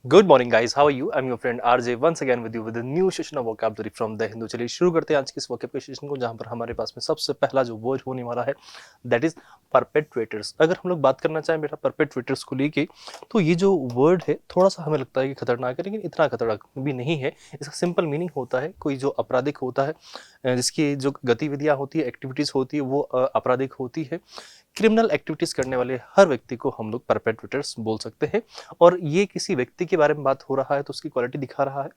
Good morning guys, how are you? I am your friend RJ once again with you with a new session of vocabulary from the Hindu. चलिए शुरू करते हैं आज की इस vocabulary session को, जहां पर हमारे पास में सबसे पहला जो वर्ड होने वाला है दैट इज परपेट्रेटर्स। अगर हम लोग बात करना चाहें बेटा परपेट्रेटर्स को लेके, तो ये जो वर्ड है थोड़ा सा हमें लगता है कि खतरनाक है, लेकिन इतना खतरनाक भी नहीं है। इसका सिंपल मीनिंग होता है कोई जो आपराधिक होता है, जिसकी जो गतिविधियां होती है, एक्टिविटीज होती है, वो आपराधिक होती है। क्रिमिनल एक्टिविटीज करने वाले हर व्यक्ति को हम लोग परपेट्रेटर्स बोल सकते हैं। और ये किसी व्यक्ति के बारे में बात हो रहा है तो उसकी क्वालिटी दिखा रहा है।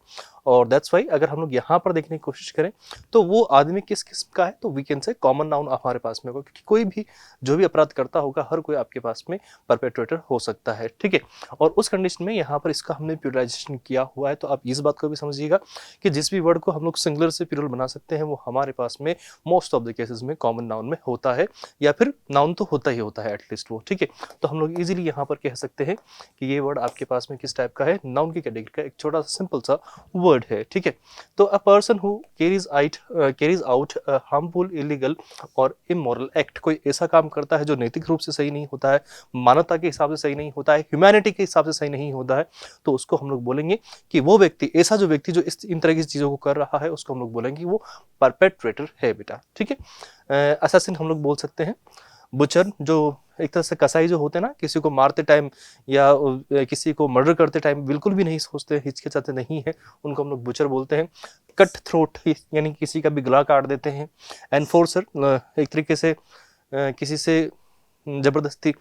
और दैट्स वाई अगर हम लोग यहाँ पर देखने की कोशिश करें तो वो आदमी किस किस्म का है, तो we can say common noun हमारे पास में होगा, क्योंकि कोई भी जो भी अपराध करता होगा हर कोई आपके पास में परपेट्रेटर हो सकता है। ठीक है, और उस कंडीशन में यहाँ पर इसका हमने प्यूरलाइजेशन किया हुआ है, तो आप इस बात को भी समझिएगा कि जिस भी वर्ड को हम लोग सिंगुलर से प्यूरल बना सकते हैं वो हमारे पास में मोस्ट ऑफ द केसेस में कॉमन नाउन में होता है, या फिर नाउन तो होता ही होता है एटलीस्ट वो। ठीक है, तो हम लोग इजीली यहाँ पर कह सकते हैं कि ये वर्ड आपके पास में किस टाइप का है, नाउन की कैटेगरी का एक छोटा सा सिंपल सा वर्ड है। ठीक है, तो a person who carries out harmful, illegal और इमोरल एक्ट, कोई ऐसा काम करता है जो नैतिक रूप से सही नहीं होता है, मानवता के हिसाब से सही नहीं होता है, ह्यूमैनिटी के हिसाब से सही नहीं होता है, तो उसको हम लोग बोलेंगे कि वो व्यक्ति, ऐसा जो व्यक्ति जो इन तरह की चीजों को कर रहा है, उसको हम लोग बोलेंगे कि वो परपेट्रेटर है बेटा। ठीक है, असैसिन हम लोग बोल सकते हैं। बुचर जो एक तरह से कसाई जो होते हैं ना, किसी को मारते टाइम या किसी को मर्डर करते टाइम बिल्कुल भी नहीं सोचते, हिचकिचाते नहीं है, उनको हम लोग बुचर बोलते हैं। कट थ्रोट यानी किसी का भी गला काट देते हैं। एनफोर्सर एक तरीके से किसी से जबरदस्ती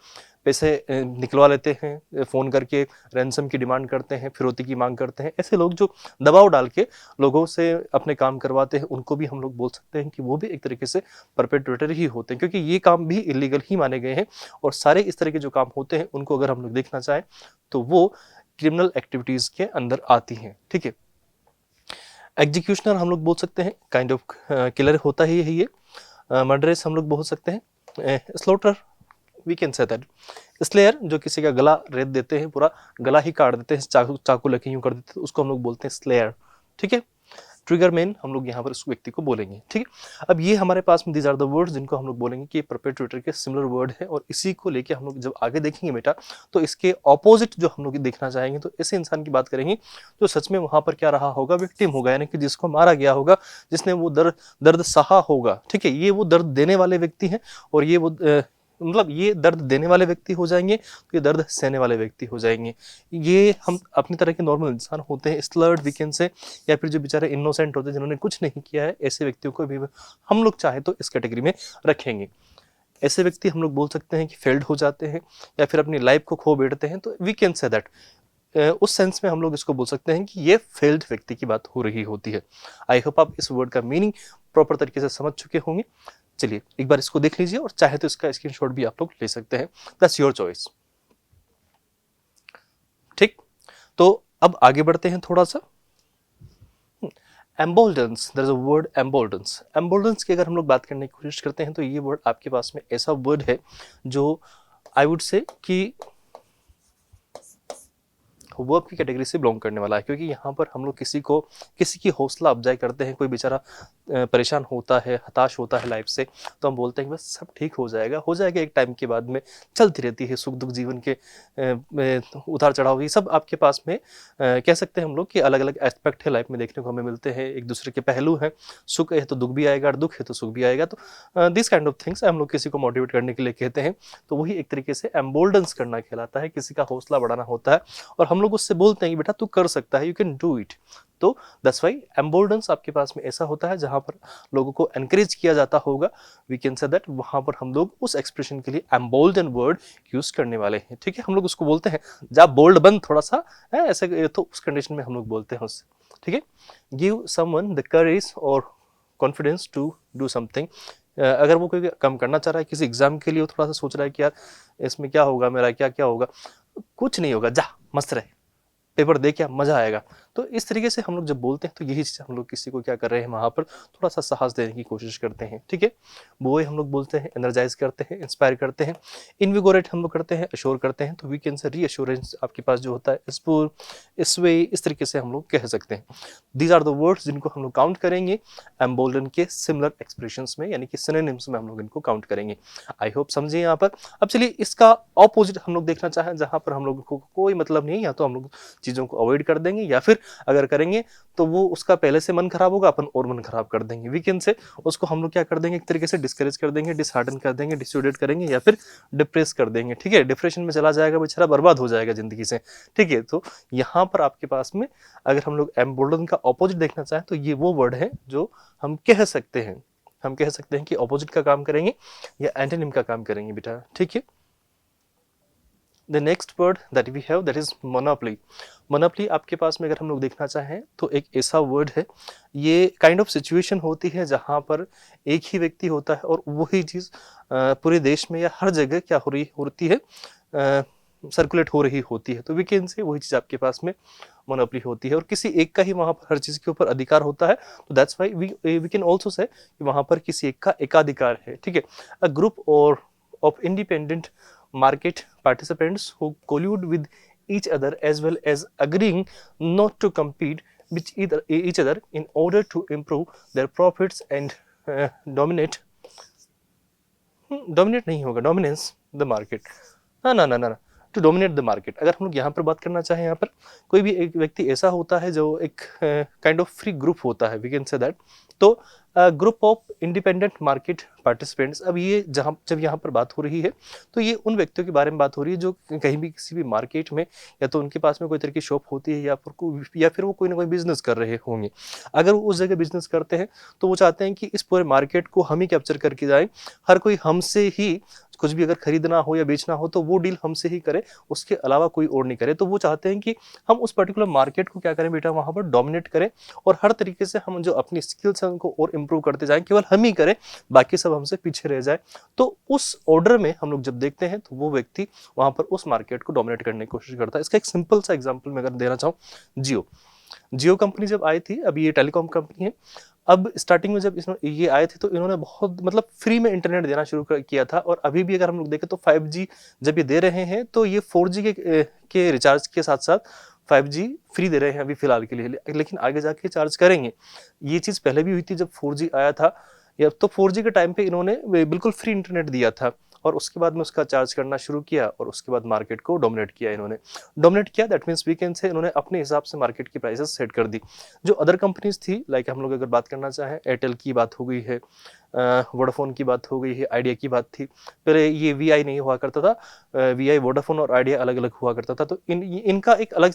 पैसे निकलवा लेते हैं, फ़ोन करके रैंसम की डिमांड करते हैं, फिरौती की मांग करते हैं। ऐसे लोग जो दबाव डाल के लोगों से अपने काम करवाते हैं, उनको भी हम लोग बोल सकते हैं कि वो भी एक तरीके से परपेट्रेटर ही होते हैं, क्योंकि ये काम भी इलीगल ही माने गए हैं। और सारे इस तरह के जो काम होते हैं उनको अगर हम लोग देखना चाहें तो वो क्रिमिनल एक्टिविटीज़ के अंदर आती हैं। ठीक है, एग्जीक्यूशनर हम लोग बोल सकते हैं, काइंड ऑफ किलर होता ही है ये। मर्डरस हम लोग बोल सकते हैं। Slaughter we can say that. Slayer जो किसी का गला रेत देते हैं, पूरा गला ही काट देते हैं, चाकू चाकू लेके यूं कर देते हैं, उसको हम लोग बोलते हैं स्लेयर। ठीक है, ट्रिगर मैन हम लोग यहाँ पर उस व्यक्ति को बोलेंगे। ठीक है, अब ये हमारे पास में दीज आर द वर्ड्स जिनको हम लोग बोलेंगे कि परपेट्रेटर के सिमिलर वर्ड है। और इसी को लेके हम लोग जब आगे देखेंगे बेटा, तो इसके ऑपोजिट जो हम लोग देखना चाहेंगे, तो ऐसे इंसान की बात करेंगे जो सच में वहां पर क्या रहा होगा, विक्टिम होगा, यानी कि जिसको मारा गया होगा, जिसने वो दर्द सहा होगा। ठीक है, ये वो दर्द देने वाले व्यक्ति हैं, और ये वो मतलब ये दर्द देने वाले व्यक्ति हो जाएंगे, तो ये दर्द सहने वाले व्यक्ति हो जाएंगे। ये हम अपनी तरह के नॉर्मल इंसान होते हैं, स्लर्ड वीकेंड से, या फिर जो बेचारे इनोसेंट होते हैं जिन्होंने कुछ नहीं किया है, ऐसे व्यक्तियों को भी हम लोग चाहे तो इस कैटेगरी में रखेंगे। ऐसे व्यक्ति हम लोग बोल सकते हैं कि फेल्ड हो जाते हैं या फिर अपनी लाइफ को खो बैठते हैं, तो वी कैन से दैट। उस सेंस में हम लोग इसको बोल सकते हैं कि ये फेल्ड व्यक्ति की बात हो रही होती है। आई होप आप इस वर्ड का मीनिंग प्रॉपर तरीके से समझ चुके होंगे। चलिए एक बार इसको देख लीजिए, और चाहे तो इसका स्क्रीनशॉट भी आप लोग ले सकते हैं, दैट्स योर चॉइस। ठीक, तो अब आगे बढ़ते हैं थोड़ा सा। एम्बोल्डेंस, देयर इज अ वर्ड एम्बोल्डेंस। एम्बोल्डेंस की अगर हम लोग बात करने की कोशिश करते हैं, तो ये वर्ड आपके पास में ऐसा वर्ड है जो आई वुड से कि वर्ब की कैटेगरी से बिलोंग करने वाला है, क्योंकि यहाँ पर हम लोग किसी की हौसला अफजाई करते हैं। कोई बेचारा परेशान होता है, हताश होता है लाइफ से, तो हम बोलते हैं कि बस सब ठीक हो जाएगा एक टाइम के बाद में। चलती रहती है सुख दुख, जीवन के उतार चढ़ाव, ये सब आपके पास में कह सकते हैं हम लोग कि अलग अलग एस्पेक्ट है लाइफ में, देखने को हमें मिलते हैं, एक दूसरे के पहलू हैं। सुख है तो दुख भी आएगा, और दुख है तो सुख भी आएगा। तो दिस काइंड ऑफ थिंग्स हम लोग किसी को मोटिवेट करने के लिए कहते हैं, तो वही एक तरीके से एम्बोल्डेंस करना कहलाता है, किसी का हौसला बढ़ाना होता है। और हम लोग उससे बोलते हैं कि बेटा तू कर सकता है, यू कैन डू इट। तो दैट्स व्हाई एम्बोल्डेंस आपके पास में ऐसा होता है जहां पर लोगों को एनकरेज किया जाता होगा, वी कैन से दैट। वहां पर हम लोग उस एक्सप्रेशन के लिए एम्बोल्डन वर्ड यूज करने वाले हैं। ठीक है, हम लोग उसको बोलते हैं जा बोल्ड बन थोड़ा सा है, ऐसे, तो उस कंडीशन में हम लोग बोलते हैं उससे। ठीक है, गिव समवन द करेज और कॉन्फिडेंस टू डू समथिंग। अगर वो कोई काम करना चाह रहा है किसी एग्जाम के लिए, वो थोड़ा सा सोच रहा है कि यार इसमें क्या होगा, मेरा क्या क्या होगा, कुछ नहीं होगा, जा मस्त रहे, पेपर दे, क्या मजा आएगा, तो इस तरीके से हम लोग जब बोलते हैं तो यही चीज़ हम लोग किसी को क्या कर रहे हैं, वहाँ पर थोड़ा सा साहस देने की कोशिश करते हैं, ठीक है। वो हम लोग बोलते हैं एनर्जाइज करते हैं, इंस्पायर करते हैं, इनविगोरेट हम लोग करते हैं, अश्योर करते हैं। तो वी कैन से रीअश्योरेंस आपके पास जो होता है, स्पूर, इस वे, इस तरीके से हम लोग कह सकते हैं। दीज आर द वर्ड्स जिनको हम लोग काउंट करेंगे एम्बोल्डन के सिमिलर एक्सप्रेशंस में, यानी कि सिनोनिम्स में हम लोग इनको काउंट करेंगे। आई होप समझे यहाँ पर। अब चलिए इसका ऑपोजिट हम लोग देखना चाहें, जहां पर हम लोग को कोई मतलब नहीं, या तो हम लोग चीज़ों को अवॉइड कर देंगे, या फिर अगर करेंगे तो वो उसका पहले से मन खराब होगा, अपन और मन खराब कर देंगे। वीकेंड से उसको हम लोग क्या कर देंगे, एक तरीके से डिस्करेज कर देंगे, डिसहार्टन कर देंगे, डिसोडेट करेंगे, या फिर डिप्रेस कर देंगे, ठीक है। डिप्रेशन में चला जाएगा बेचारा, बर्बाद हो जाएगा जिंदगी से, ठीक है। तो यहाँ पर आपके पास में अगर हम लोग एम्बोल्डन का ऑपोजिट देखना चाहें तो ये वो वर्ड है जो हम कह सकते हैं, हम कह सकते हैं कि ऑपोजिट का काम करेंगे या एंटोनिम का काम करेंगे बेटा, ठीक है। The next word that we have that is monopoly. Monopoly आपके पास में अगर हम लोग देखना चाहें तो एक ऐसा वर्ड है, ये काइंड ऑफ सिचुएशन होती है जहां पर एक ही व्यक्ति होता है और वही चीज़ पूरे देश में या हर जगह क्या हो रही होती है, सर्कुलेट हो रही होती है। तो वीकेंड से वही चीज़ आपके पास में मोनोपोली होती है और किसी एक का ही वहाँ पर हर चीज़ के ऊपर अधिकार होता है। तो that's why we can also say कि वहाँ पर किसी एक का एकाधिकार है, ठीक है। अ ग्रुप और of independent market participants who collude with each other as well as agreeing not to compete with each other in order to improve their profits and dominate नहीं होगा, dominance the market, ना ना ना ना to dominate the market. अगर हम लोग यहाँ पर बात करना चाहें, यहाँ पर कोई भी एक व्यक्ति ऐसा होता है जो एक काइंड ऑफ फ्री ग्रुप होता है, वी कैन से दैट। तो group of independent market participants, अब ये जहाँ जब यहाँ पर बात हो रही है तो ये उन व्यक्तियों के बारे में बात हो रही है जो कहीं भी किसी भी मार्केट में या तो उनके पास में कोई तरह की शॉप होती है या फिर वो कोई ना कोई बिजनेस कर रहे होंगे। अगर वो उस जगह बिजनेस करते हैं तो वो चाहते हैं कि इस पूरे मार्केट को हम ही कैप्चर करके जाएं, हर कोई हमसे ही कुछ भी अगर खरीदना हो या बेचना हो तो वो डील हमसे ही करे, उसके अलावा कोई और नहीं करे। तो वो चाहते हैं कि हम उस पर्टिकुलर मार्केट को क्या करें बेटा, वहां पर डोमिनेट करें और हर तरीके से हम जो अपनी स्किल्स हैं उनको और इम्प्रूव करते जाएं, केवल हम ही करें, बाकी सब हमसे पीछे रह जाए। तो उस ऑर्डर में हम लोग जब देखते हैं तो वो व्यक्ति वहां पर उस मार्केट को डोमिनेट करने की कोशिश करता है। इसका एक सिंपल सा एग्जाम्पल मैं अगर देना चाहूँ, जियो कंपनी जब आई थी, अभी ये टेलीकॉम कंपनी है। अब स्टार्टिंग में जब ये आए थे तो इन्होंने बहुत मतलब फ्री में इंटरनेट देना शुरू किया था, और अभी भी अगर हम लोग देखें तो 5G जब ये दे रहे हैं तो ये 4G के रिचार्ज के साथ साथ 5G फ्री दे रहे हैं अभी फिलहाल के लिए, लेकिन आगे जाके चार्ज करेंगे। ये चीज़ पहले भी हुई थी जब 4G आया था, या तो 4G के टाइम पे इन्होंने बिल्कुल फ्री इंटरनेट दिया था और उसके बाद में उसका चार्ज करना शुरू किया और उसके बाद मार्केट को डोमिनेट किया। इन्होंने डोमिनेट किया दैट मीन्स वीकेंड से इन्होंने अपने हिसाब से मार्केट की प्राइसेस सेट कर दी। जो अदर कंपनीज थी, लाइक हम लोग अगर बात करना चाहें, एयरटेल की बात हो गई है, वोडाफोन की बात हो गई है, आइडिया की बात थी। पहले ये वीआई नहीं हुआ करता था, वीआई वोडाफोन और आइडिया अलग अलग हुआ करता था, तो इनका एक अलग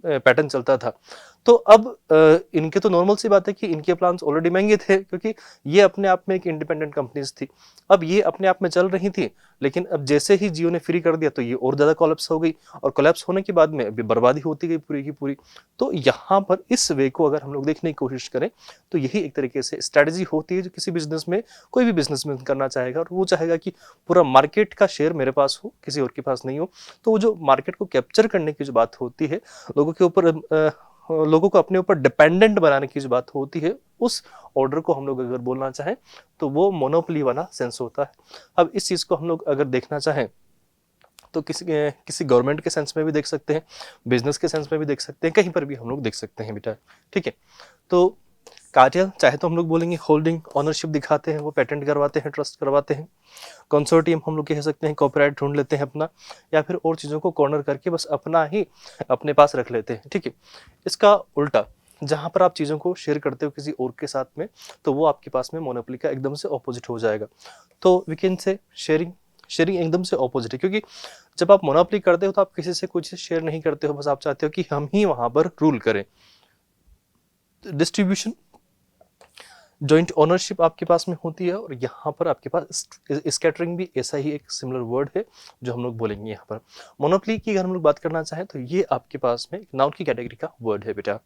पैटर्न चलता था। तो अब इनके तो नॉर्मल सी बात है कि इनके प्लान्स ऑलरेडी महंगे थे, क्योंकि ये अपने आप में एक इंडिपेंडेंट कंपनीज थी। अब ये अपने आप में चल रही थी, लेकिन अब जैसे ही जियो ने फ्री कर दिया तो ये और ज़्यादा कोलैप्स हो गई, और कोलैप्स होने के बाद में अभी बर्बादी होती गई पूरी की पूरी। तो यहाँ पर इस वे को अगर हम लोग देखने की कोशिश करें तो यही एक तरीके से स्ट्रैटेजी होती है जो किसी बिजनेस में कोई भी बिजनेसमैन करना चाहेगा, और वो चाहेगा कि पूरा मार्केट का शेयर मेरे पास हो, किसी और के पास नहीं हो। तो वो जो मार्केट को कैप्चर करने की जो बात होती है, लोगों के ऊपर लोगों को अपने ऊपर डिपेंडेंट बनाने की जो बात होती है, उस ऑर्डर को हम लोग अगर बोलना चाहें तो वो मोनोपोली वाला सेंस होता है। अब इस चीज़ को हम लोग अगर देखना चाहें तो किसी गवर्नमेंट के सेंस में भी देख सकते हैं, बिजनेस के सेंस में भी देख सकते हैं, कहीं पर भी हम लोग देख सकते हैं बेटा, ठीक है। तो कार्टेल चाहे तो हम लोग बोलेंगे होल्डिंग, ऑनरशिप दिखाते हैं, वो पेटेंट करवाते हैं, ट्रस्ट करवाते हैं। कंसोर्टियम हम लोग कह सकते हैं कॉपीराइट ढूंढ लेते हैं अपना, या फिर और चीज़ों को कॉर्नर करके बस अपना ही अपने पास रख लेते हैं, ठीक है। इसका उल्टा, जहाँ पर आप चीज़ों को शेयर करते हो किसी और के साथ में, तो वो आपके पास में मोनोपोली का एकदम से ऑपोजिट हो जाएगा। तो we can say sharing, sharing एकदम से ऑपोजिट है, क्योंकि जब आप मोनोपोली करते हो तो आप किसी से कुछ शेयर नहीं करते हो, बस आप चाहते हो कि हम ही वहाँ पर रूल करें। डिस्ट्रीब्यूशन, जॉइंट ओनरशिप आपके पास में होती है, और यहाँ पर आपके पास स्कैटरिंग भी ऐसा ही एक सिमिलर वर्ड है जो हम लोग बोलेंगे यहाँ पर। मोनोपोली की अगर हम लोग बात करना चाहें तो ये आपके पास में नाउन की कैटेगरी का वर्ड है बेटा।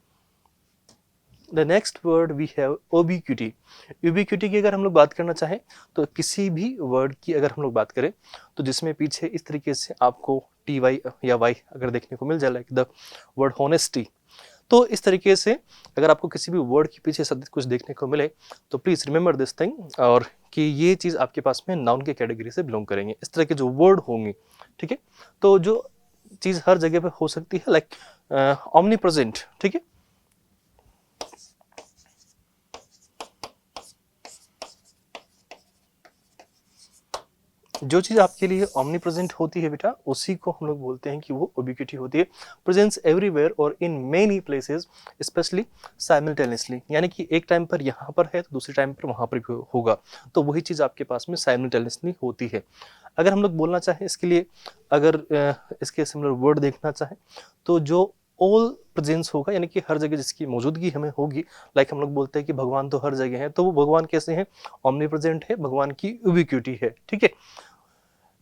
The next word we have ubiquity. Ubiquity की अगर हम लोग बात करना चाहें तो किसी भी वर्ड की अगर हम लोग बात करें तो जिसमें पीछे इस तरीके से आपको टी वाई या वाई अगर देखने को मिल जाए, लाइक द वर्ड होनेस्टी, तो इस तरीके से अगर आपको किसी भी वर्ड के पीछे ऐसा कुछ देखने को मिले तो प्लीज़ रिमेंबर दिस थिंग, और कि ये चीज़ आपके पास में नाउन के कैटेगरी से बिलोंग करेंगे। इस तरह के जो वर्ड होंगे, ठीक है, तो जो चीज़ हर जगह पे हो सकती है, लाइक ओमनी प्रेजेंट, ठीक है, जो चीज़ आपके लिए ओमनी प्रेजेंट होती है बेटा, उसी को हम लोग बोलते हैं कि वो उबिक्विटी होती है। प्रेजेंस एवरीवेयर और in many places specially simultaneously, यानी कि एक टाइम पर यहाँ पर है तो दूसरे टाइम पर वहाँ पर भी होगा, तो वही चीज़ आपके पास में साइमल्टेनियसली होती है। अगर हम लोग बोलना चाहें इसके लिए, अगर इसके सिमिलर वर्ड देखना चाहें, तो जो ऑल प्रेजेंस होगा, यानी कि हर जगह जिसकी मौजूदगी हमें होगी, लाइक हम लोग बोलते हैं कि भगवान तो हर जगह है, तो वो भगवान कैसे हैं, ओमनी प्रेजेंट है, भगवान की उबिक्विटी है, ठीक है।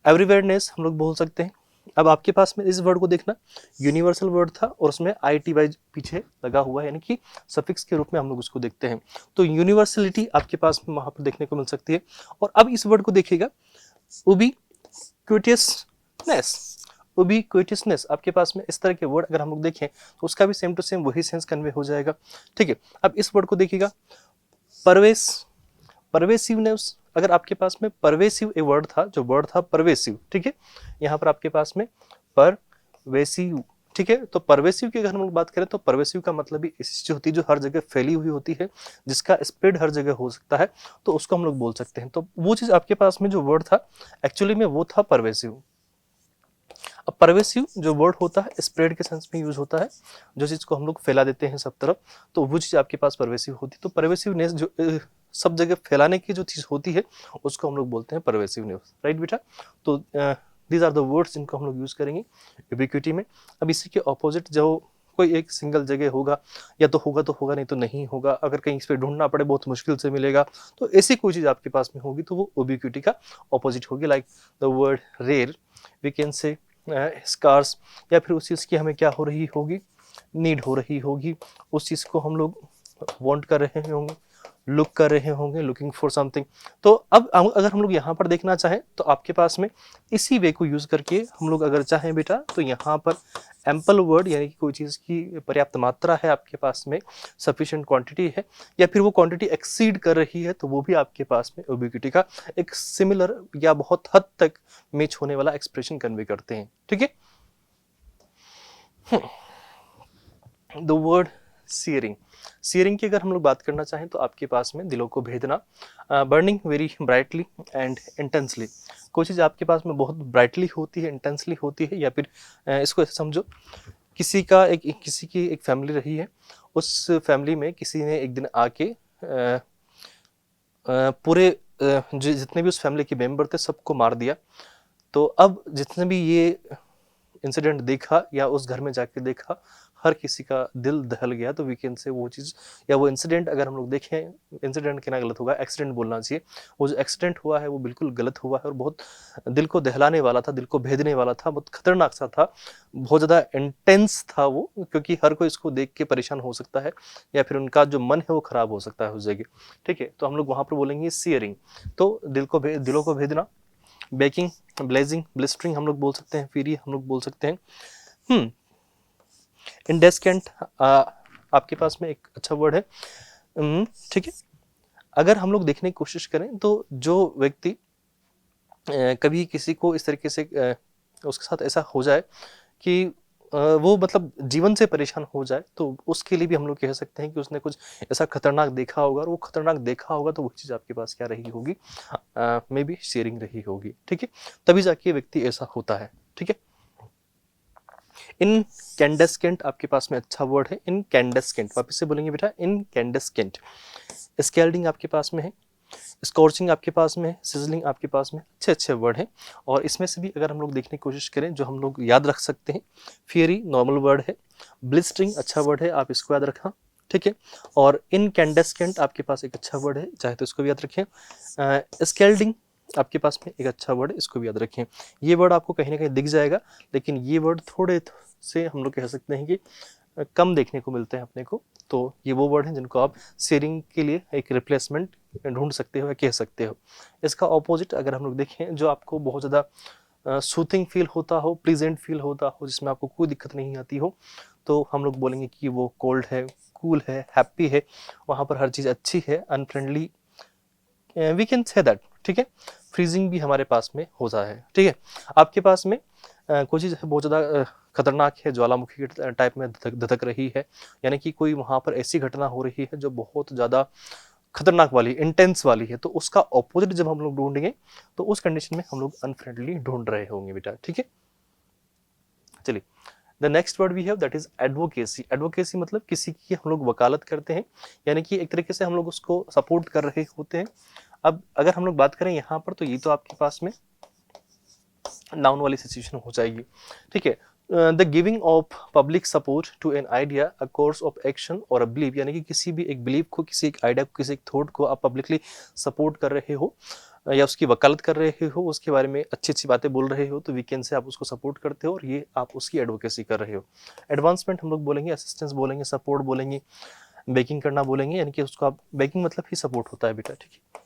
एवरीवेयरनेस हम लोग बोल सकते हैं। अब आपके पास में इस वर्ड को देखना, यूनिवर्सल वर्ड था और उसमें ITY पीछे लगा हुआ है, यानी कि सफिक्स के रूप में हम लोग उसको देखते हैं, तो यूनिवर्सलिटी आपके पास में वहां पर देखने को मिल सकती है। और अब इस वर्ड को देखिएगा, उबिक्विटियसनेस, उबिक्विटियसनेस आपके पास में इस तरह के वर्ड अगर हम लोग देखें तो उसका भी सेम टू सेम वही सेंस कन्वे हो जाएगा, ठीक है। अब इस वर्ड को देखिएगा, परवेस, परवेसिवनेस, अगर आपके पास में परवेसिव ए वर्ड था, जो वर्ड था परवेसिव, ठीक है, यहाँ पर आपके पास में परवेसिव, ठीक है। तो परवेसिव की अगर हम लोग बात करें तो परवेसिव का मतलब भी ऐसी चीज होती है जो हर जगह फैली हुई होती है, जिसका स्प्रेड हर जगह हो सकता है, तो उसको हम लोग बोल सकते हैं। तो वो चीज आपके पास में जो वर्ड था एक्चुअली में वो था परवेसिव। अब परवेसिव जो वर्ड होता है स्प्रेड के सेंस में यूज होता है, जो चीज को हम लोग फैला देते हैं सब तरफ, तो वो चीज आपके पास परवेसिव होती है। तो परवेसिवनेस जो सब जगह फैलाने की जो चीज होती है उसको हम लोग बोलते हैं परवेसिवनेस, राइट बेटा। तो दीज आर द वर्ड्स जिनको हम लोग यूज करेंगे यूबिक्विटी में। अब इसी के ऑपोजिट जो कोई एक सिंगल जगह होगा, या तो होगा नहीं तो नहीं होगा, अगर कहीं इस पे ढूंढना पड़े बहुत मुश्किल से मिलेगा, तो ऐसी कोई चीज आपके पास में होगी तो वो उबिक्विटी का ऑपोजिट होगी। Like the word rare, we can say scarce, या फिर उस चीज की हमें क्या हो रही होगी, नीड हो रही होगी, उस चीज को हम लोग वांट कर रहे होंगे, लुक कर रहे होंगे, लुकिंग फॉर समथिंग। तो अब अगर हम लोग यहाँ पर देखना चाहें तो आपके पास में इसी वे को यूज करके हम लोग अगर चाहें बेटा तो यहाँ पर एम्पल वर्ड, यानी कि कोई चीज़ की पर्याप्त मात्रा है आपके पास में, सफिशिएंट क्वांटिटी है, या फिर वो क्वांटिटी एक्सीड कर रही है, तो वो भी आपके पास में उबिक्विटी का एक सिमिलर या बहुत हद तक मैच होने वाला एक्सप्रेशन कन्वे करते हैं, ठीक है। द वर्ड सीयरिंग, सीयरिंग की अगर हम लोग बात करना चाहें तो आपके पास में दिलों को भेदना, burning very brightly and intensely, कोई चीज़ आपके पास में बहुत ब्राइटली होती है, इंटेंसली होती है, या फिर इसको ऐसे समझो, किसी की एक फैमिली रही है, उस फैमिली में किसी ने एक दिन आके पूरे जितने भी उस फैमिली के मेंबर थे सबको मार दिया। तो अब जितने भी ये इंसिडेंट देखा या उस घर में जाके देखा, हर किसी का दिल दहल गया। तो वीकेंड से वो चीज़ या वो इंसिडेंट अगर हम लोग देखें, इंसिडेंट कहना गलत होगा, एक्सीडेंट बोलना चाहिए, वो जो एक्सीडेंट हुआ है वो बिल्कुल गलत हुआ है और बहुत दिल को दहलाने वाला था, दिल को भेदने वाला था, बहुत खतरनाक सा था, बहुत ज़्यादा इंटेंस था वो, क्योंकि हर कोई इसको देख के परेशान हो सकता है या फिर उनका जो मन है वो खराब हो सकता है उस जगह, ठीक है। तो हम लोग वहाँ पर बोलेंगे सीयरिंग, तो दिलों को भेदना, बेकिंग, ब्लेजिंग, ब्लिस्टरिंग हम लोग बोल सकते हैं, फिर हम लोग बोल सकते हैं। इंडेस्केंट आपके पास में एक अच्छा वर्ड है, ठीक है। अगर हम लोग देखने की कोशिश करें तो जो व्यक्ति कभी किसी को इस तरीके से उसके साथ ऐसा हो जाए कि वो मतलब जीवन से परेशान हो जाए, तो उसके लिए भी हम लोग कह सकते हैं कि उसने कुछ ऐसा खतरनाक देखा होगा, और वो खतरनाक देखा होगा तो वो चीज़ आपके पास क्या रही होगी, मे बी शेयरिंग रही होगी, ठीक है। तभी जाके व्यक्ति ऐसा होता है, ठीक है। इनकैंडेस्केंट आपके पास में अच्छा वर्ड है, इनकैंडेस्केंट, वापस से बोलेंगे बेटा, इनकैंडेस्केंट। स्कैल्डिंग आपके पास में है, स्कॉर्चिंग आपके पास में है, सिजलिंग आपके पास में, अच्छे अच्छे वर्ड हैं। और इसमें से भी अगर हम लोग देखने की कोशिश करें जो हम लोग याद रख सकते हैं, फियरी नॉर्मल वर्ड है, ब्लिस्टरिंग अच्छा वर्ड है, आप इसको याद रखना, ठीक है। और इनकैंडेस्केंट आपके पास एक अच्छा वर्ड है, चाहे तो इसको भी याद रखें। स्कैल्डिंग आपके पास में एक अच्छा वर्ड है, इसको भी याद रखें। ये वर्ड आपको कहीं ना कहीं दिख जाएगा, लेकिन ये वर्ड थोड़े से हम लोग कह सकते हैं कि कम देखने को मिलते हैं अपने को। तो ये वो वर्ड हैं जिनको आप शेयरिंग के लिए एक रिप्लेसमेंट ढूंढ सकते हो या कह सकते हो। इसका ऑपोजिट अगर हम लोग देखें, जो आपको बहुत ज़्यादा सूथिंग फील होता हो, प्लीजेंट फील होता हो, जिसमें आपको कोई दिक्कत नहीं आती हो, तो हम लोग बोलेंगे कि वो कोल्ड है, कूल है, हैप्पी है, वहाँ पर हर चीज़ अच्छी है, unfriendly, we can say that, ठीक है। फ्रीजिंग भी हमारे पास में होता है, ठीक है। आपके पास में कोई चीज़ बहुत ज़्यादा खतरनाक है, ज्वालामुखी के टाइप में धधक रही है, यानी कि कोई वहाँ पर ऐसी घटना हो रही है जो बहुत ज़्यादा खतरनाक वाली, इंटेंस वाली है, तो उसका ऑपोजिट जब हम लोग ढूंढेंगे तो उस कंडीशन में हम लोग अनफ्रेंडली ढूंढ रहे होंगे बेटा, ठीक है। चलिए, the next word we have that is advocacy. Advocacy मतलब किसी की हम लोग वकालत करते हैं, यानी कि एक तरीके से हम लोग उसको सपोर्ट कर रहे होते हैं। अब अगर हम लोग बात करें यहाँ पर, तो ये तो आपके पास में नाउन वाली सिचुएशन हो जाएगी, ठीक है। The giving of public support to an idea, a course of action or a believe, यानी कि किसी भी एक बिलीव को, किसी एक आइडिया को, किसी एक थॉट को आप पब्लिकली सपोर्ट कर रहे हो या उसकी वकालत कर रहे हो, उसके बारे में अच्छी अच्छी बातें बोल रहे हो, तो वीकेंड से आप उसको सपोर्ट करते हो और ये आप उसकी एडवोकेसी कर रहे हो। एडवांसमेंट हम लोग बोलेंगे, असिस्टेंस बोलेंगे, सपोर्ट बोलेंगे, बेकिंग करना बोलेंगे, यानी कि उसको आप, बेकिंग मतलब ही सपोर्ट होता है बेटा, ठीक है।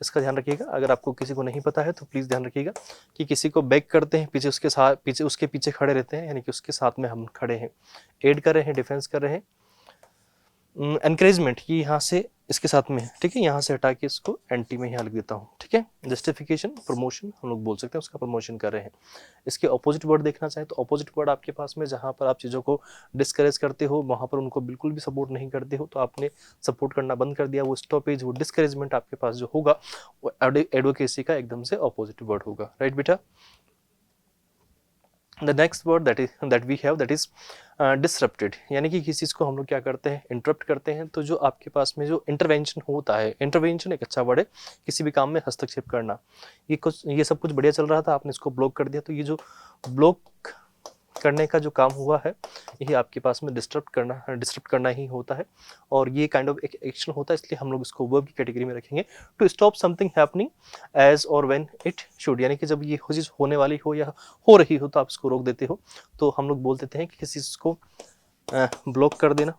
इसका ध्यान रखिएगा, अगर आपको किसी को नहीं पता है तो प्लीज़ ध्यान रखिएगा कि किसी को बैक करते हैं, पीछे उसके साथ, पीछे उसके पीछे खड़े रहते हैं, यानी कि उसके साथ में हम खड़े हैं, एड कर रहे हैं, डिफेंस कर रहे हैं। एनकरेजमेंट ये यहाँ से इसके साथ में है, ठीक है, यहाँ से हटा के इसको एंटी में यहाँ लिख देता हूँ, ठीक है। जस्टिफिकेशन, प्रमोशन हम लोग बोल सकते हैं, उसका प्रमोशन कर रहे हैं। इसके ऑपोजिट वर्ड देखना चाहें तो ऑपोजिट वर्ड आपके पास में, जहाँ पर आप चीज़ों को डिस्करेज करते हो, वहाँ पर उनको बिल्कुल भी सपोर्ट नहीं करते हो, तो आपने सपोर्ट करना बंद कर दिया, वो स्टॉपेज, वो डिस्करेजमेंट आपके पास जो होगा वो एडवोकेसी का एकदम से ऑपोजिट वर्ड होगा, राइट बेटा। The next word that we have that is disrupted, यानी कि किसी चीज़ को हम लोग क्या करते हैं, इंटरप्ट करते हैं। तो जो आपके पास में जो इंटरवेंशन होता है, इंटरवेंशन एक अच्छा वर्ड है, किसी भी काम में हस्तक्षेप करना। ये सब कुछ बढ़िया चल रहा था, आपने इसको ब्लॉक कर दिया, तो ये जो ब्लॉक करने का जो काम हुआ है, यही आपके पास में डिस्टर्ब करना ही होता है, और ये काइंड ऑफ एक एक्शन होता है, इसलिए हम लोग इसको वर्ब की कैटेगरी में रखेंगे। To stop something happening as or when it should, यानी कि जब ये चीज़ होने वाली हो या हो रही हो तो आप इसको रोक देते हो, तो हम लोग बोल देते हैं कि किसी चीज़ को ब्लॉक कर देना,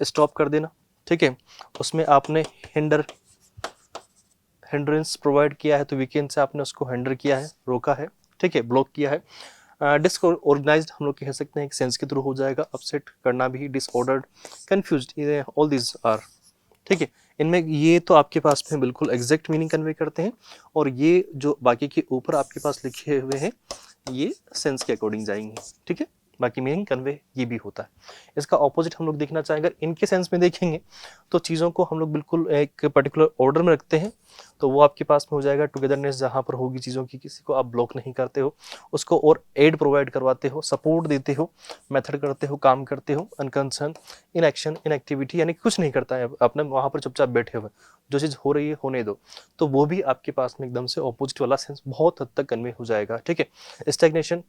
स्टॉप कर देना, ठीक है। उसमें आपने हिंड्रेंस प्रोवाइड किया है, तो वीकेंड से आपने उसको हिंडर किया है, रोका है, ठीक है, ब्लॉक किया है। डिसऑर्गेनाइज्ड हम लोग कह सकते हैं, एक सेंस के थ्रू हो जाएगा, अपसेट करना भी, disordered, confused, all this are, ठीक है। इनमें ये तो आपके पास में बिल्कुल एग्जैक्ट मीनिंग कन्वे करते हैं, और ये जो बाकी के ऊपर आपके पास लिखे हुए हैं ये सेंस के अकॉर्डिंग जाएंगे, ठीक है। बाकी मीनिंग कन्वे ये भी होता है। इसका ऑपोजिट हम लोग देखना चाहेंगे, अगर इनके सेंस में देखेंगे तो चीज़ों को हम लोग बिल्कुल एक पर्टिकुलर ऑर्डर में रखते हैं, तो वो आपके पास में हो जाएगा टुगेदरनेस, जहाँ पर होगी चीज़ों की, किसी को आप ब्लॉक नहीं करते हो, उसको और एड प्रोवाइड करवाते हो, सपोर्ट देते हो, मेथड करते हो, काम करते हो, अनकंसर्न, इनएक्शन, इनएक्टिविटी, यानी कुछ नहीं करता है, अपने वहाँ पर चुपचाप बैठे हुए, जो चीज़ हो रही है होने दो, तो वो भी आपके पास में एकदम से ऑपोजिट वाला सेंस बहुत हद तक कन्वे हो जाएगा, ठीक है। स्टैग्नेशन,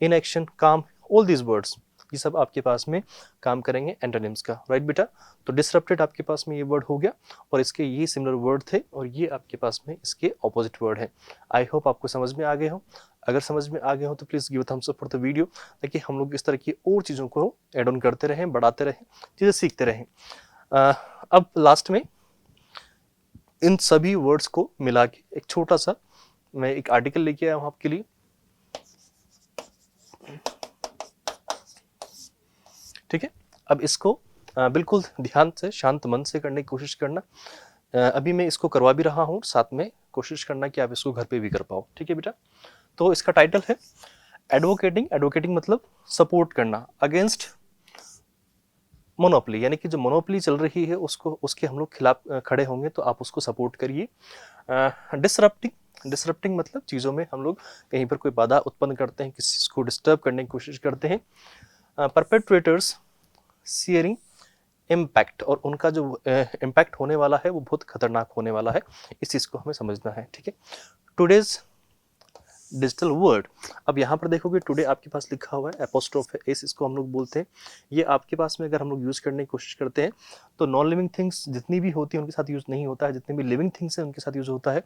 इनएक्शन, काम, ऑल दीज वर्ड्स ये सब आपके पास में काम करेंगे एंटोनिम्स का, राइट बेटा। तो डिसरप्टेड आपके पास में ये वर्ड हो गया, और इसके ये सिमिलर वर्ड थे, और ये आपके पास में इसके ऑपोजिट वर्ड है। आई होप आपको समझ में आ गए हो। अगर समझ में आ गए हो तो please give Thums up for the video, ताकि हम लोग इस तरह की और चीज़ों को एड ऑन करते रहें, बढ़ाते रहें, चीज़ें सीखते रहें। अब लास्ट में इन सभी वर्ड्स को मिला के एक छोटा सा मैं एक आर्टिकल लेके आया हूँ आपके लिए, ठीक है। अब इसको बिल्कुल ध्यान से, शांत मन से करने की कोशिश करना। अभी मैं इसको करवा भी रहा हूँ, साथ में कोशिश करना कि आप इसको घर पे भी कर पाओ, ठीक है बेटा। तो इसका टाइटल है एडवोकेटिंग। एडवोकेटिंग मतलब सपोर्ट करना अगेंस्ट मोनोपली, यानी कि जो मोनोपली चल रही है उसको, उसके हम लोग खिलाफ खड़े होंगे, तो आप उसको सपोर्ट करिए। डिसरप्टिंग, डिसरप्टिंग मतलब चीज़ों में हम लोग कहीं पर कोई बाधा उत्पन्न करते हैं, किसी चीज़ को डिस्टर्ब करने की कोशिश करते हैं। परपेट्रेटर्स सीयरिंग इम्पैक्ट, और उनका जो इम्पैक्ट होने वाला है वो बहुत खतरनाक होने वाला है, इस चीज़ को हमें समझना है, ठीक है। टुडेज डिजिटल वर्ल्ड, अब यहाँ पर देखोगे टुडे आपके पास लिखा हुआ है, एपोस्ट्रोफ है, एस इसको हम लोग बोलते हैं। ये आपके पास में अगर हम लोग यूज़ करने की कोशिश करते हैं तो नॉन लिविंग थिंग्स जितनी भी होती हैं उनके साथ यूज़ नहीं होता है, जितनी भी लिविंग थिंग्स हैं उनके साथ यूज़ होता है,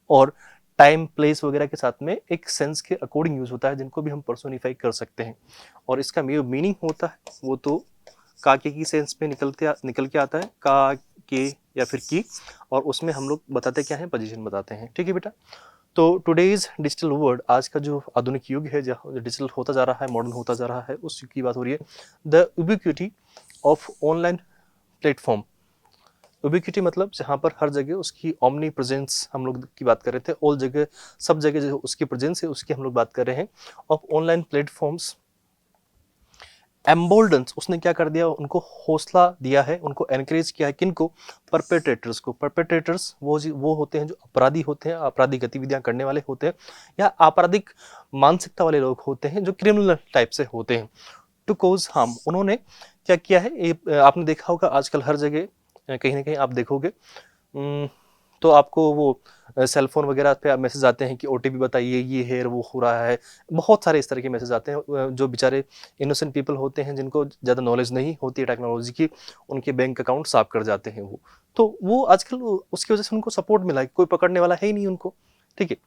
और टाइम प्लेस वगैरह के साथ में एक सेंस के अकॉर्डिंग यूज़ होता है, जिनको भी हम पर्सोनिफाई कर सकते हैं। और इसका मीनिंग होता है वो तो का के की सेंस में निकल के आता है, का के या फिर की, और उसमें हम लोग बताते क्या है, पोजीशन बताते हैं, ठीक है बेटा। तो टुडेज डिजिटल वर्ल्ड, आज का जो आधुनिक युग है, जहाँ डिजिटल होता जा रहा है, मॉडर्न होता जा रहा है, उस युग की बात हो रही है। The ubiquity of online platform. Ubiquity मतलब जहाँ पर हर जगह उसकी ओमनी प्रेजेंस हम लोग की बात कर रहे थे, ऑल जगह, सब जगह जो उसकी प्रेजेंस है उसकी हम लोग बात कर रहे हैं। ऑफ ऑनलाइन प्लेटफॉर्म्स एम्बोल्डेंस, उसने क्या कर दिया, उनको हौसला दिया है, उनको एनकरेज किया है। किनको? परपेट्रेटर्स को। परपेट्रेटर्स वो होते हैं जो अपराधी होते हैं, आपराधिक गतिविधियां करने वाले होते हैं, या आपराधिक मानसिकता वाले लोग होते हैं, जो क्रिमिनल टाइप से होते हैं। टू कोज हार्म, उन्होंने क्या किया है, ये आपने देखा होगा आजकल हर जगह, कहीं ना कहीं आप देखोगे, तो आपको वो सेल फोन वगैरह पे मैसेज आते हैं कि ओटीपी बताइए, ये है वो हो रहा है, बहुत सारे इस तरह के मैसेज आते हैं। जो बेचारे इनोसेंट पीपल होते हैं, जिनको ज़्यादा नॉलेज नहीं होती है टेक्नोलॉजी की, उनके बैंक अकाउंट साफ कर जाते हैं वो। तो वो आजकल उसकी वजह से उनको सपोर्ट मिला है, कोई पकड़ने वाला है ही नहीं उनको, ठीक है।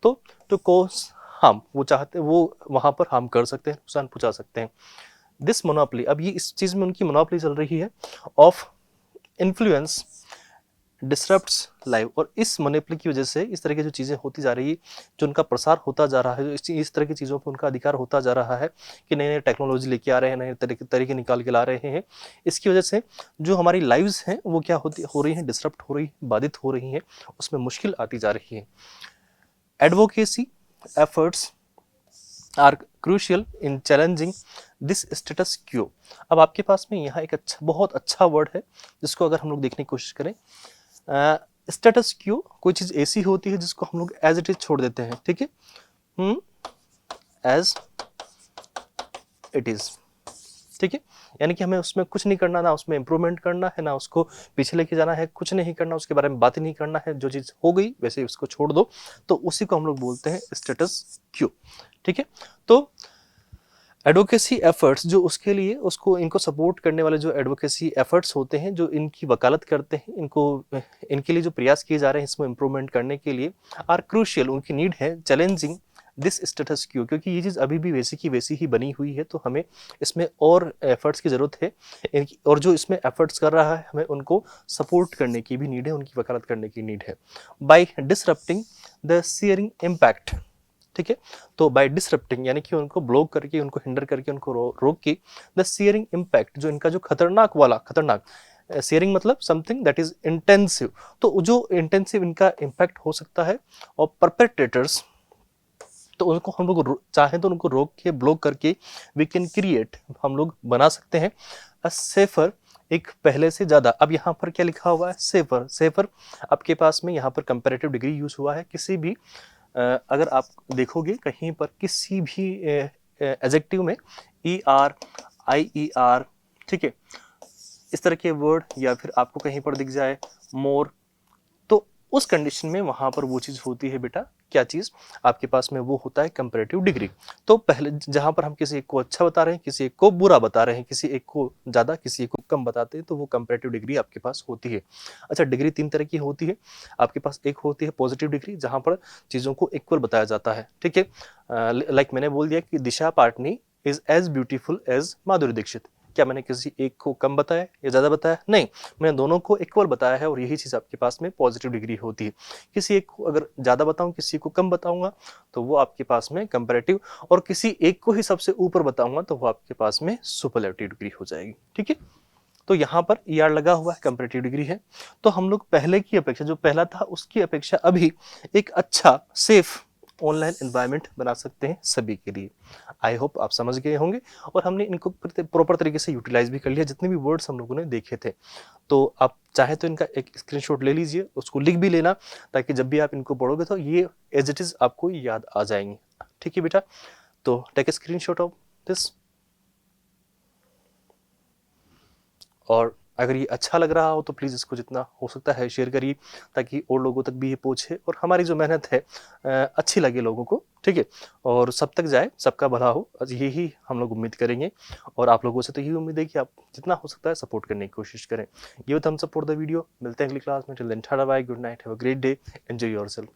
तो कोस हार्म, वो चाहते वो वहाँ पर हार्म कर सकते हैं, नुकसान पहुँचा सकते हैं। दिस मोनोपली, अब ये इस चीज़ में उनकी मोनोपली चल रही है, ऑफ इन्फ्लुएंस डिसरप्ट्स लाइव। और इस मोनोपली की वजह से इस तरह की जो चीज़ें होती जा रही है, जो उनका प्रसार होता जा रहा है, जो इस तरह की चीज़ों पर उनका अधिकार होता जा रहा है कि नए नए टेक्नोलॉजी लेके आ रहे हैं, नए तरीके निकाल के ला रहे हैं, इसकी वजह से जो हमारी लाइव्स हैं वो क्या हो रही हैं, डिसरप्ट हो रही, बाधित हो रही हैं, उसमें मुश्किल आती जा रही है। Advocacy efforts are crucial in challenging this status quo. अब आपके पास में यहाँ एक बहुत अच्छा वर्ड है, जिसको अगर हम लोग देखने की कोशिश करें, स्टेटस क्यू, कोई चीज़ ऐसी होती है जिसको हम लोग एज इट इज छोड़ देते हैं, ठीक है, एज इट इज, ठीक है। यानी कि हमें उसमें कुछ नहीं करना, ना उसमें इंप्रूवमेंट करना है, ना उसको पीछे लेके जाना है, कुछ नहीं करना, उसके बारे में बात ही नहीं करना है, जो चीज़ हो गई वैसे ही उसको छोड़ दो, तो उसी को हम लोग बोलते हैं स्टेटस क्यू, ठीक है। तो एडवोकेसी एफर्ट्स, जो उसके लिए उसको इनको सपोर्ट करने वाले जो एडवोकेसी एफर्ट्स होते हैं, जो इनकी वकालत करते हैं, इनके लिए जो प्रयास किए जा रहे हैं इसमें इंप्रूवमेंट करने के लिए, आर क्रूशियल, उनकी नीड है, चैलेंजिंग दिस स्टेटस क्यू, क्योंकि ये चीज़ अभी भी वैसी की वैसी ही बनी हुई है, तो हमें इसमें और एफर्ट्स की ज़रूरत है। और जो इसमें एफर्ट्स कर रहा है, हमें उनको सपोर्ट करने की भी नीड है, उनकी वकालत करने की नीड है। By disrupting the shearing impact, ठीक है। तो बाय डिसरप्टिंग यानी कि उनको ब्लॉक करके, उनको हिंडर करके, उनको रोक के, द सीयरिंग इम्पैक्ट, जो इनका जो खतरनाक शेयरिंग मतलब समथिंग दैट इज इंटेंसिव, तो जो इंटेंसिव इनका इम्पैक्ट हो सकता है, और परपेट्रेटर्स, तो उनको हम लोग चाहें तो उनको रोक के, ब्लॉक करके, वी कैन क्रिएट, हम लोग बना सकते हैं अ सेफर, एक पहले से ज़्यादा। अब यहाँ पर क्या लिखा हुआ है, सेफर। सेफर आपके पास में यहाँ पर कंपैरेटिव डिग्री यूज हुआ है। किसी भी अगर आप देखोगे कहीं पर किसी भी एडजेक्टिव में ER, IER, ठीक है, इस तरह के वर्ड, या फिर आपको कहीं पर दिख जाए मोर, तो उस कंडीशन में वहां पर वो चीज़ होती है बेटा, क्या चीज़ आपके पास में, वो होता है कंपैरेटिव डिग्री। तो पहले जहां पर हम किसी एक को अच्छा बता रहे हैं, किसी एक को बुरा बता रहे हैं, किसी एक को ज़्यादा, किसी एक को कम बताते हैं, तो वो कंपैरेटिव डिग्री आपके पास होती है। अच्छा, डिग्री 3 तरह की होती है आपके पास। एक होती है पॉजिटिव डिग्री, जहां पर चीज़ों को इक्वल बताया जाता है, ठीक है। लाइक मैंने बोल दिया कि Disha Patani is as beautiful as Madhuri Dixit. क्या मैंने किसी एक को कम बताया या ज़्यादा बताया? नहीं, मैंने दोनों को इक्वल बताया है, और यही चीज़ आपके पास में पॉजिटिव डिग्री होती है। किसी एक को अगर ज़्यादा बताऊं, किसी को कम बताऊंगा, तो वो आपके पास में कंपैरेटिव, और किसी एक को ही सबसे ऊपर बताऊंगा तो वो आपके पास में सुपरलेटिव डिग्री हो जाएगी, ठीक है। तो यहाँ पर ER लगा हुआ है, कंपैरेटिव डिग्री है। तो हम लोग पहले की अपेक्षा, जो पहला था उसकी अपेक्षा अभी एक अच्छा सेफ ऑनलाइन एनवायरनमेंट बना सकते हैं सभी के लिए। आई होप आप समझ गए होंगे, और हमने इनको प्रॉपर तरीके से यूटिलाइज भी कर लिया, जितने भी वर्ड्स हम लोगों ने देखे थे। तो आप चाहे तो इनका एक स्क्रीनशॉट ले लीजिए, उसको लिख भी लेना, ताकि जब भी आप इनको पढ़ोगे तो ये एज इट इज आपको याद आ जाएंगे, ठीक है बेटा। तो take a screenshot of this, और अगर ये अच्छा लग रहा हो तो प्लीज़ इसको जितना हो सकता है शेयर करिए, ताकि और लोगों तक भी ये पहुँचे, और हमारी जो मेहनत है अच्छी लगे लोगों को, ठीक है, और सब तक जाए, सबका भला हो, यही हम लोग उम्मीद करेंगे। और आप लोगों से तो यही उम्मीद है कि आप जितना हो सकता है सपोर्ट करने की कोशिश करें। ये thumbs up for the video. मिलते हैं अगली क्लास में। Till then tata bye, good night, have a great day, enjoy yourself.